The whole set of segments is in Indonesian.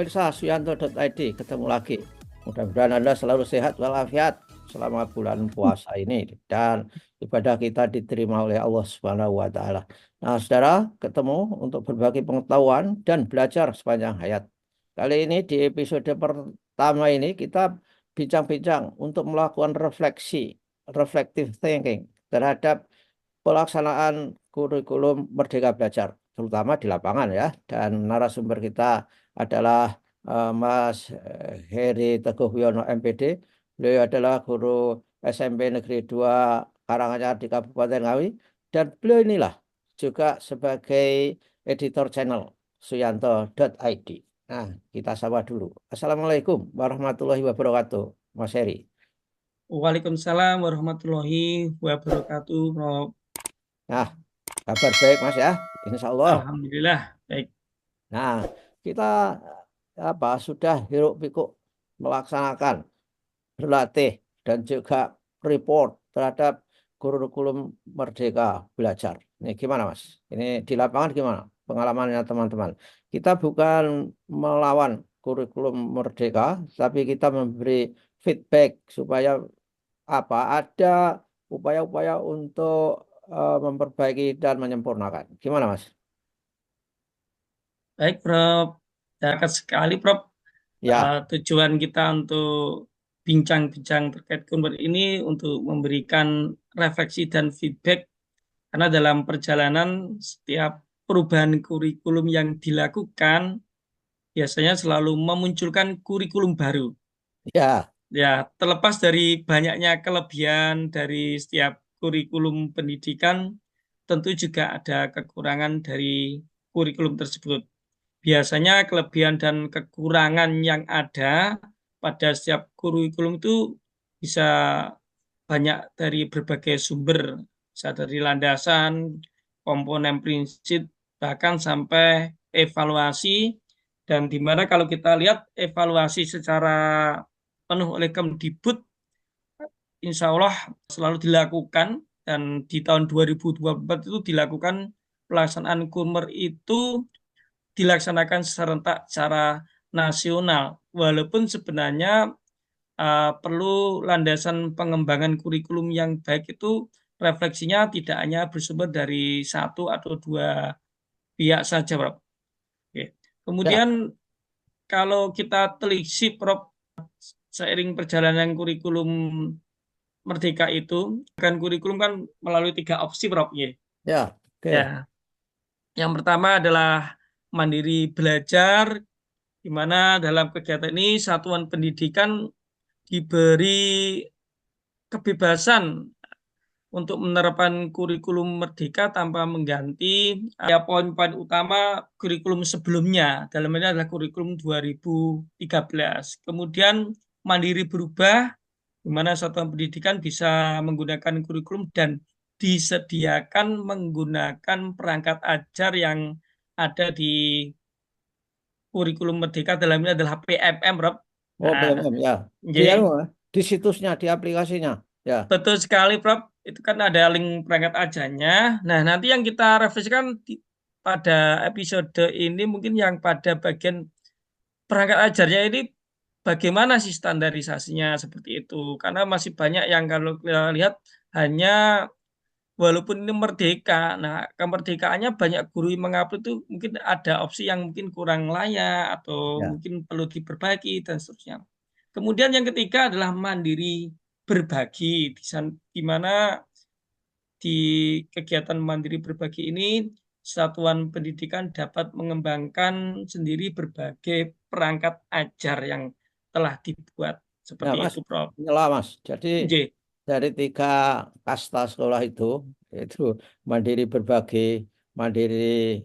pemirsa Suyanto.id, ketemu lagi. Mudah-mudahan Anda selalu sehat walafiat selama bulan puasa ini dan ibadah kita diterima oleh Allah Subhanahu wa taala. Nah, Saudara, ketemu untuk berbagi pengetahuan dan belajar sepanjang hayat. Kali ini di episode pertama ini kita bincang-bincang untuk melakukan reflective thinking terhadap pelaksanaan kurikulum Merdeka Belajar, terutama di lapangan ya. Dan narasumber kita adalah Mas Heri Teguh Wiono MPD. Beliau adalah guru SMP Negeri 2 Karanganyar di Kabupaten Ngawi. Dan beliau inilah juga sebagai editor channel Suyanto.id. Nah, kita sapa dulu. Assalamualaikum warahmatullahi wabarakatuh, Mas Heri. Waalaikumsalam warahmatullahi wabarakatuh, Prof. Nah, kabar baik Mas ya, Insya Allah. Alhamdulillah, baik. Nah, kita sudah hiruk pikuk melaksanakan, berlatih dan juga report terhadap kurikulum Merdeka Belajar. Ini gimana Mas? Ini di lapangan gimana pengalamannya teman-teman? Kita bukan melawan kurikulum Merdeka, tapi kita memberi feedback supaya ada upaya-upaya untuk memperbaiki dan menyempurnakan. Gimana Mas? Baik, Prof. Dekat sekali, Prof. Ya, Tujuan kita untuk bincang-bincang terkait kunber ini untuk memberikan refleksi dan feedback karena dalam perjalanan setiap perubahan kurikulum yang dilakukan biasanya selalu memunculkan kurikulum baru. ya, Ya, terlepas dari banyaknya kelebihan dari setiap kurikulum pendidikan, tentu juga ada kekurangan dari kurikulum tersebut. Biasanya kelebihan dan kekurangan yang ada pada setiap kurikulum itu bisa banyak dari berbagai sumber, bisa dari landasan, komponen prinsip, bahkan sampai evaluasi. Dan di mana kalau kita lihat evaluasi secara penuh oleh Kemdikbud, insya Allah selalu dilakukan, dan di tahun 2024 itu dilakukan pelaksanaan Kunmer itu dilaksanakan serentak secara nasional, walaupun sebenarnya perlu landasan pengembangan kurikulum yang baik itu refleksinya tidak hanya bersumber dari satu atau dua pihak saja, Prof. Oke. ya, Kemudian kalau kita telisik, Prof, seiring perjalanan kurikulum Merdeka itu, kan kurikulum kan melalui 3 opsi, Prof. ya. Oke. Ya, yang pertama adalah mandiri belajar, di mana dalam kegiatan ini satuan pendidikan diberi kebebasan untuk menerapkan kurikulum Merdeka tanpa mengganti poin-poin utama kurikulum sebelumnya. Dalam ini adalah kurikulum 2013. Kemudian mandiri berubah, di mana satuan pendidikan bisa menggunakan kurikulum dan disediakan menggunakan perangkat ajar yang ada di kurikulum Merdeka, dalam ini adalah PMM, Rob. Oh, Nah, PMM ya. Di, anu, di situsnya, di aplikasinya. Ya, betul sekali, Prof. Itu kan ada link perangkat ajarnya. Nah, nanti yang kita revisikan pada episode ini mungkin yang pada bagian perangkat ajarnya ini bagaimana sih standarisasinya seperti itu. Karena masih banyak yang kalau kita lihat hanya walaupun ini merdeka, nah kemerdekaannya banyak guru yang mengupload itu mungkin ada opsi yang mungkin kurang layak atau ya. mungkin perlu diperbaiki dan seterusnya. Kemudian yang ketiga adalah mandiri berbagi, di mana di kegiatan mandiri berbagi ini satuan pendidikan dapat mengembangkan sendiri berbagai perangkat ajar yang telah dibuat Ya, seperti Mas. itu, Prof. Inilah, Mas. Jadi J. dari 3 kasta sekolah itu mandiri berbagi, mandiri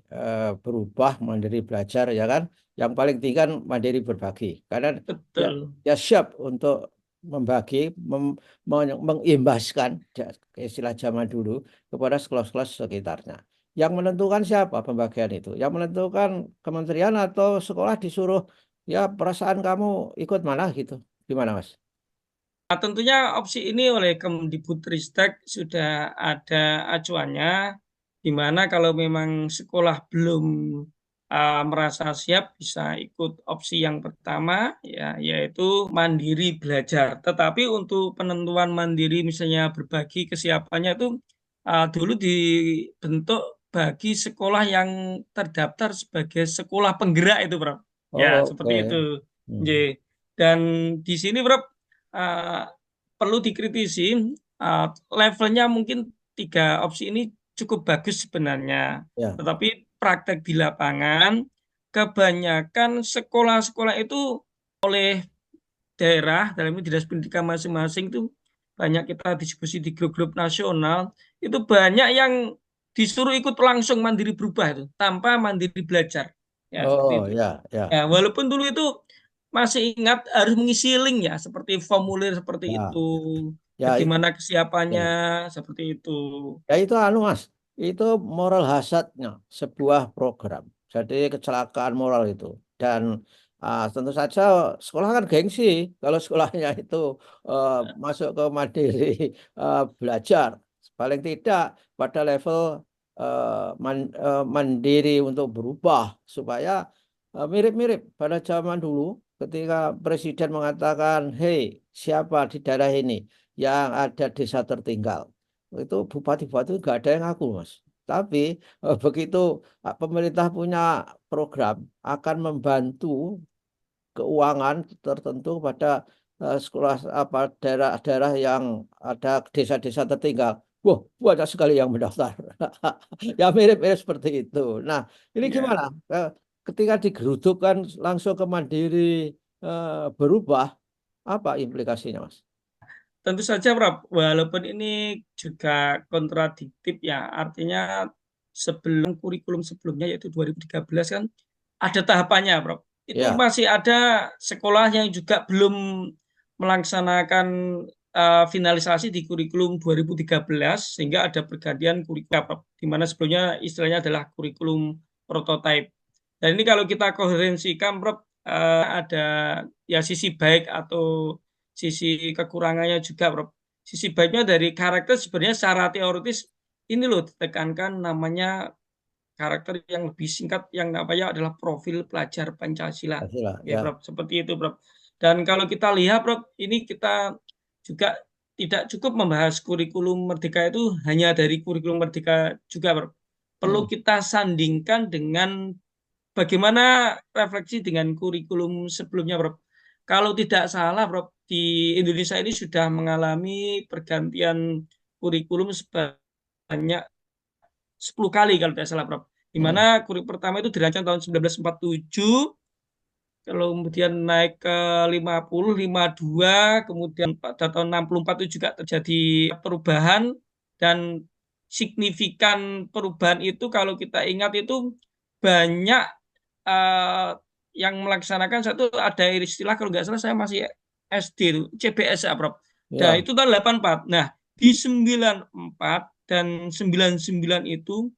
berubah, mandiri belajar, ya kan? Yang paling tinggi kan mandiri berbagi. Karena ya, Betul. ya siap untuk membagi, mengimbaskan istilah zaman dulu kepada sekolah-sekolah sekitarnya. Yang menentukan siapa pembagian itu? Yang menentukan kementerian atau sekolah disuruh, ya perasaan kamu ikut mana gitu. Gimana, Mas? Nah, tentunya opsi ini oleh Kemdikbudristek sudah ada acuannya, di mana kalau memang sekolah belum merasa siap bisa ikut opsi yang pertama ya, yaitu mandiri belajar. Tetapi untuk penentuan mandiri misalnya berbagi kesiapannya itu dulu dibentuk bagi sekolah yang terdaftar sebagai sekolah penggerak itu, Bro. Ya, Oke. seperti itu. J. Hmm. Dan di sini, Bro, perlu dikritisi levelnya mungkin 3 opsi ini cukup bagus sebenarnya. Ya. Tetapi praktek di lapangan, kebanyakan sekolah-sekolah itu oleh daerah, dalam ini dinas pendidikan masing-masing itu banyak kita diskusi di grup-grup nasional, itu banyak yang disuruh ikut langsung mandiri berubah itu, tanpa mandiri belajar. Ya, seperti Oh itu. ya, ya, Ya, walaupun dulu itu masih ingat harus mengisi link ya, seperti formulir seperti ya, itu, ya itu. bagaimana kesiapannya, Ya. seperti itu. Ya itu anu Mas, itu moral hazardnya sebuah program. Jadi kecelakaan moral itu. Dan tentu saja sekolah kan gengsi kalau sekolahnya itu masuk ke mandiri belajar. Paling tidak pada level mandiri untuk berubah supaya mirip-mirip pada zaman dulu ketika presiden mengatakan, "Hei, siapa di daerah ini yang ada desa tertinggal?" Itu bupati-bupati nggak ada yang ngaku mas. Tapi begitu pemerintah punya program akan membantu keuangan tertentu pada sekolah apa daerah-daerah yang ada desa-desa tertinggal. Wah, banyak sekali yang mendaftar. Ya mirip-mirip seperti itu. Nah, ini Ya. gimana? Ketika digerudukkan langsung ke Mandiri berubah, apa implikasinya, Mas? Tentu saja, Prof. Walaupun ini juga kontradiktif ya, artinya sebelum kurikulum sebelumnya yaitu 2013 kan ada tahapannya, Prof. Itu Ya, masih ada sekolah yang juga belum melaksanakan finalisasi di kurikulum 2013 sehingga ada pergantian kurikulum, Prof. Di mana sebelumnya istilahnya adalah kurikulum prototype. Dan ini kalau kita koherensikan, Prof, ada ya sisi baik atau sisi kekurangannya juga, Prof. Sisi baiknya dari karakter sebenarnya secara teoritis ini loh ditekankan namanya karakter yang lebih singkat yang namanya adalah profil pelajar Pancasila. pastilah. Ya, Ya, Prof. Seperti itu, Prof. Dan kalau kita lihat, Prof, ini kita juga tidak cukup membahas kurikulum Merdeka itu hanya dari kurikulum Merdeka juga, Prof. Perlu Hmm. kita sandingkan dengan bagaimana refleksi dengan kurikulum sebelumnya, Prof? Kalau tidak salah, Prof, di Indonesia ini sudah mengalami pergantian kurikulum sebanyak 10 kali kalau tidak salah, Prof. Di Hmm. mana kurikulum pertama itu dirancang tahun 1947, kemudian naik ke 50, 52, kemudian pada tahun 64 itu juga terjadi perubahan dan signifikan perubahan itu kalau kita ingat itu banyak eh, yang melaksanakan satu ada istilah kalau nggak salah saya masih SD itu CBS ya, Prof. Nah, Ya, itu tahun 84. Nah, di 94 dan 99 itu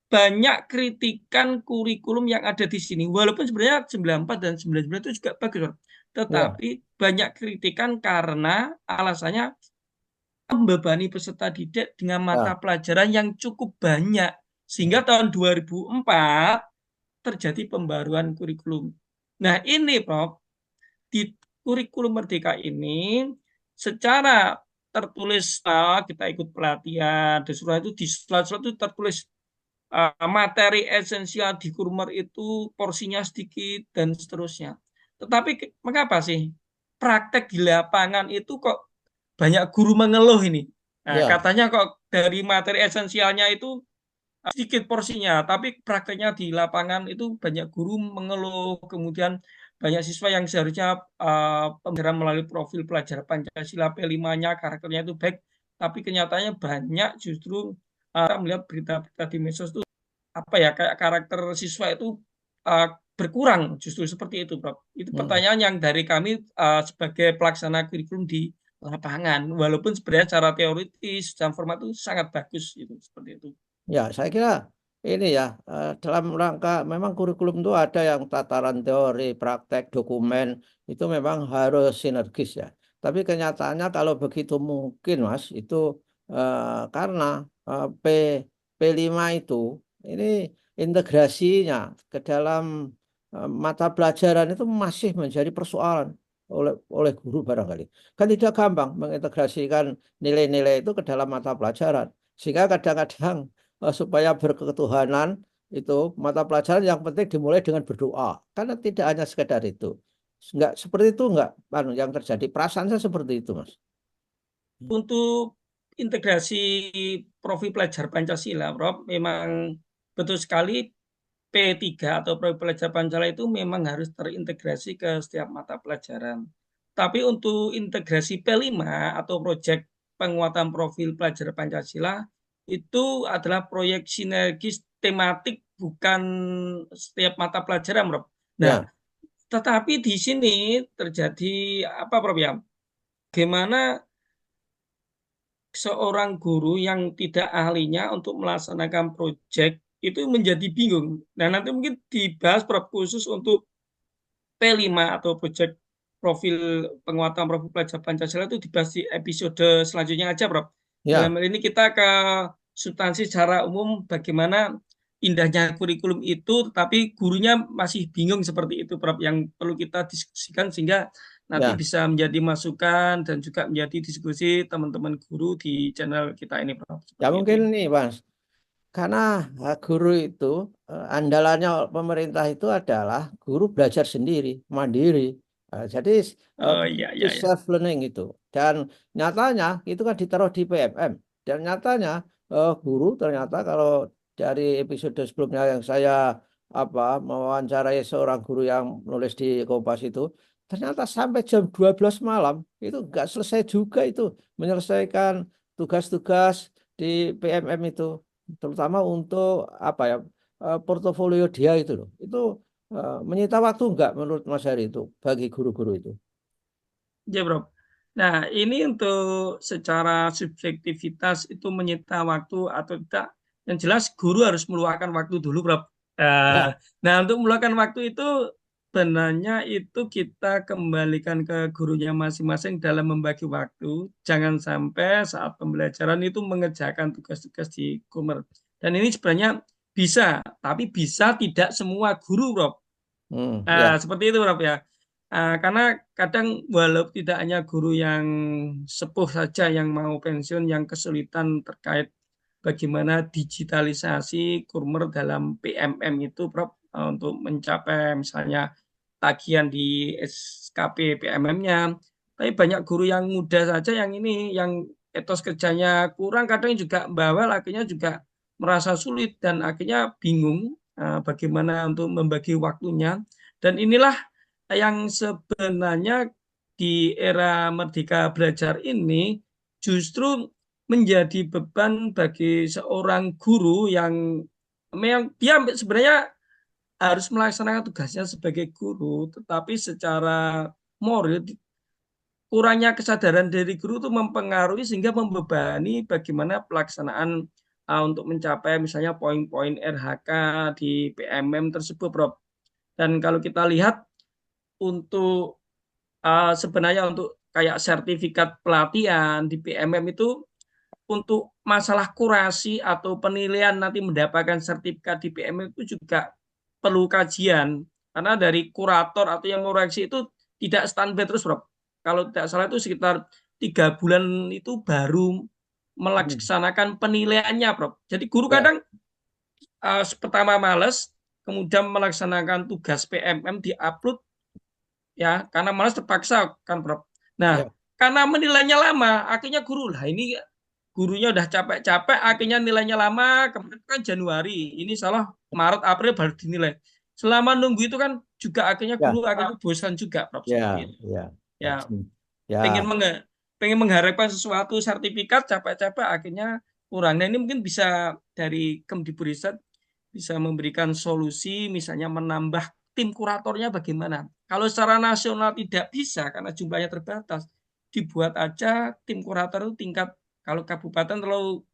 banyak kritikan kurikulum yang ada di sini. Walaupun sebenarnya 94 dan 99 itu juga bagus, Prof. ya, Tetapi banyak kritikan karena alasannya membebani peserta didik dengan mata ya. pelajaran yang cukup banyak. Sehingga tahun 2004 terjadi pembaruan kurikulum. Nah, ini Prof, di kurikulum Merdeka ini secara tertulis kita ikut pelatihan, di surat itu di surat-surat itu tertulis materi esensial di kurmer itu porsinya sedikit dan seterusnya. Tetapi mengapa sih praktek di lapangan itu kok banyak guru mengeluh ini? Nah, Ya. katanya kok dari materi esensialnya itu sedikit porsinya, tapi prakteknya di lapangan itu banyak guru mengeluh, kemudian banyak siswa yang seharusnya pembelajaran melalui profil pelajar Pancasila P5-nya karakternya itu baik, tapi kenyataannya banyak justru melihat berita-berita di medsos itu apa ya kayak karakter siswa itu uh, berkurang justru seperti itu, Prof. Itu Hmm. pertanyaan yang dari kami sebagai pelaksana kurikulum di lapangan, walaupun sebenarnya secara teoritis dan format itu sangat bagus itu seperti itu. Ya, saya kira ini ya, dalam rangka memang kurikulum itu ada yang tataran teori, praktek, dokumen, itu memang harus sinergis ya. Tapi kenyataannya kalau begitu mungkin, Mas, itu karena P, P5 itu, ini integrasinya ke dalam mata pelajaran itu masih menjadi persoalan oleh guru barangkali. Kan tidak gampang mengintegrasikan nilai-nilai itu ke dalam mata pelajaran. Sehingga kadang-kadang supaya berketuhanan itu mata pelajaran yang penting dimulai dengan berdoa. Karena tidak hanya sekedar itu. Enggak seperti itu enggak yang terjadi. Perasaan saya seperti itu, Mas. Untuk integrasi profil pelajar Pancasila, Prof, memang betul sekali P3 atau profil pelajar Pancasila itu memang harus terintegrasi ke setiap mata pelajaran. Tapi untuk integrasi P5 atau proyek penguatan profil pelajar Pancasila itu adalah proyek sinergis tematik, bukan setiap mata pelajaran, Prof. Nah, Ya, tetapi di sini terjadi apa, Prof ya? Bagaimana seorang guru yang tidak ahlinya untuk melaksanakan proyek itu menjadi bingung. Nah, nanti mungkin dibahas Prof khusus untuk P5 atau proyek profil penguatan profil pelajar Pancasila itu dibahas di episode selanjutnya aja, Prof. Dalam ya. hal ini kita ke substansi secara umum bagaimana indahnya kurikulum itu, tetapi gurunya masih bingung seperti itu, Prof, yang perlu kita diskusikan sehingga nanti Ya, bisa menjadi masukan dan juga menjadi diskusi teman-teman guru di channel kita ini, Prof. ya Seperti itu mungkin ya. nih, Mas. Karena guru itu andalannya pemerintah itu adalah guru belajar sendiri, mandiri. Jadi Oh guru iya itu iya ya. self learning itu. Dan nyatanya itu kan ditaruh di PMM. Dan nyatanya guru ternyata kalau dari episode sebelumnya yang saya mewawancarai seorang guru yang nulis di Kompas itu, ternyata sampai jam 12 malam itu nggak selesai juga itu menyelesaikan tugas-tugas di PMM itu, terutama untuk portofolio dia itu loh. Itu menyita waktu enggak menurut Mas Heri itu bagi guru-guru itu? Ya, Bro. Nah, ini untuk secara subjektivitas itu menyita waktu atau tidak, yang jelas guru harus meluangkan waktu dulu, Bro. Ya, Nah, untuk meluangkan waktu itu sebenarnya itu kita kembalikan ke gurunya masing-masing dalam membagi waktu. Jangan sampai saat pembelajaran itu mengerjakan tugas-tugas di Kummer. Dan ini sebenarnya bisa, tapi bisa tidak semua guru, Bro. ya, Seperti itu, Prof ya. Karena kadang walau tidak hanya guru yang sepuh saja yang mau pensiun yang kesulitan terkait bagaimana digitalisasi kurmer dalam PMM itu, Prof, untuk mencapai misalnya tagihan di SKP PMM-nya. Tapi banyak guru yang muda saja yang ini, yang etos kerjanya kurang, kadang juga bawel, akhirnya juga merasa sulit dan akhirnya bingung bagaimana untuk membagi waktunya. Dan inilah yang sebenarnya di era Merdeka Belajar ini justru menjadi beban bagi seorang guru yang memang dia sebenarnya harus melaksanakan tugasnya sebagai guru, tetapi secara moral kurangnya kesadaran dari guru itu mempengaruhi sehingga membebani bagaimana pelaksanaan untuk mencapai misalnya poin-poin RHK di PMM tersebut, Prof. Dan kalau kita lihat untuk sebenarnya untuk kayak sertifikat pelatihan di PMM itu untuk masalah kurasi atau penilaian nanti mendapatkan sertifikat di PMM itu juga perlu kajian karena dari kurator atau yang mengoreksi itu tidak standby terus, Prof. Kalau tidak salah itu sekitar 3 bulan itu baru hmm, melaksanakan penilaiannya, Prof. Jadi guru ya, kadang pertama males, kemudian melaksanakan tugas PMM di-upload ya karena malas terpaksa kan, Prof. Nah, ya, karena menilainya lama, akhirnya guru lah ini gurunya udah capek-capek, akhirnya nilainya lama, kemarin kan Januari, ini salah Maret April baru dinilai. Selama nunggu itu kan juga akhirnya ya, guru akhirnya bosan juga, Prof, ya, seperti itu. ya, ya, Ya, ya, pengen pengen mengharapkan sesuatu sertifikat capek-capek akhirnya kurang. Nah, ini mungkin bisa dari Kemdikbudristek bisa memberikan solusi misalnya menambah tim kuratornya bagaimana. Kalau secara nasional tidak bisa karena jumlahnya terbatas, dibuat aja tim kurator itu tingkat kalau kabupaten terlalu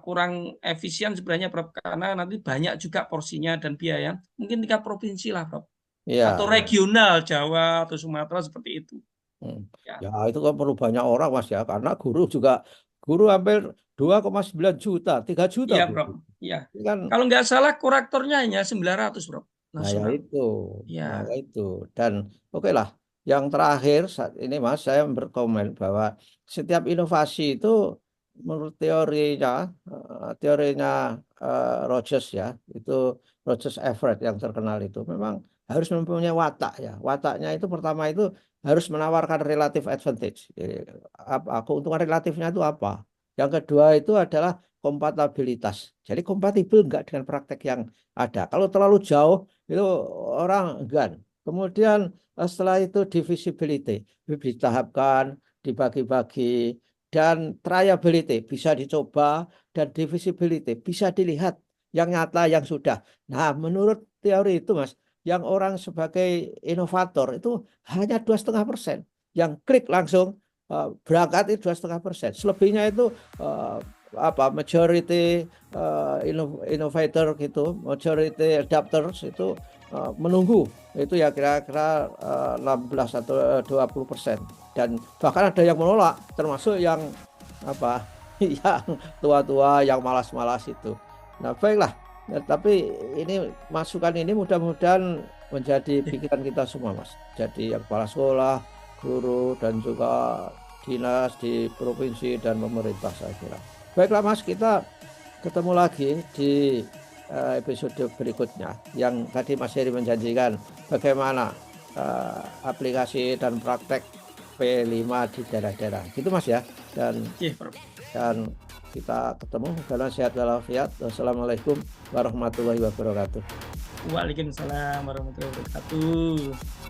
kurang efisien sebenarnya, Prof, karena nanti banyak juga porsinya dan biaya. Mungkin tingkat provinsi lah, Prof, atau ya, ya. regional Jawa atau Sumatera seperti itu. Hmm. Ya. Ya itu kan perlu banyak orang Mas ya, karena guru juga guru hampir 2,9 juta, 3 juta, Iya, Bro. Prof. Iya. Ini kan, Kalau nggak salah kuratornya hanya 900, Prof. nah ya Nasional. itu, Iya. nah ya itu. Dan oke lah, yang terakhir saat ini Mas, saya berkomen bahwa setiap inovasi itu menurut teorinya Rogers ya, itu Rogers Everett yang terkenal itu memang harus mempunyai watak ya. Wataknya itu pertama itu harus menawarkan relative advantage. Jadi, keuntungan relatifnya itu apa? Yang kedua itu adalah kompatibilitas. Jadi kompatibel enggak dengan praktek yang ada. Kalau terlalu jauh itu orang enggan. Kemudian setelah itu divisibility, ditahapkan, dibagi-bagi, dan triability bisa dicoba, dan divisibility bisa dilihat yang nyata yang sudah. Nah, menurut teori itu Mas, yang orang sebagai inovator itu hanya 2,5%. Yang klik langsung berangkat itu 2,5%. Selebihnya itu eh, majority innovator gitu, majority adapters itu menunggu itu ya kira-kira 16 atau 20%, dan bahkan ada yang menolak termasuk yang apa yang tua-tua yang malas-malas itu. Nah, baiklah. Ya, tapi ini masukan ini mudah-mudahan menjadi pikiran kita semua, Mas. Jadi yang kepala sekolah, guru, dan juga dinas di provinsi dan pemerintah saya kira. Baiklah Mas, kita ketemu lagi di episode berikutnya yang tadi Mas Heri menjanjikan bagaimana aplikasi dan praktek P5 di daerah-daerah. Gitu Mas ya. Oke, Prof. Dan kita ketemu dalam sehat walafiat. Wassalamualaikum warahmatullahi wabarakatuh. Waalaikumsalam warahmatullahi wabarakatuh.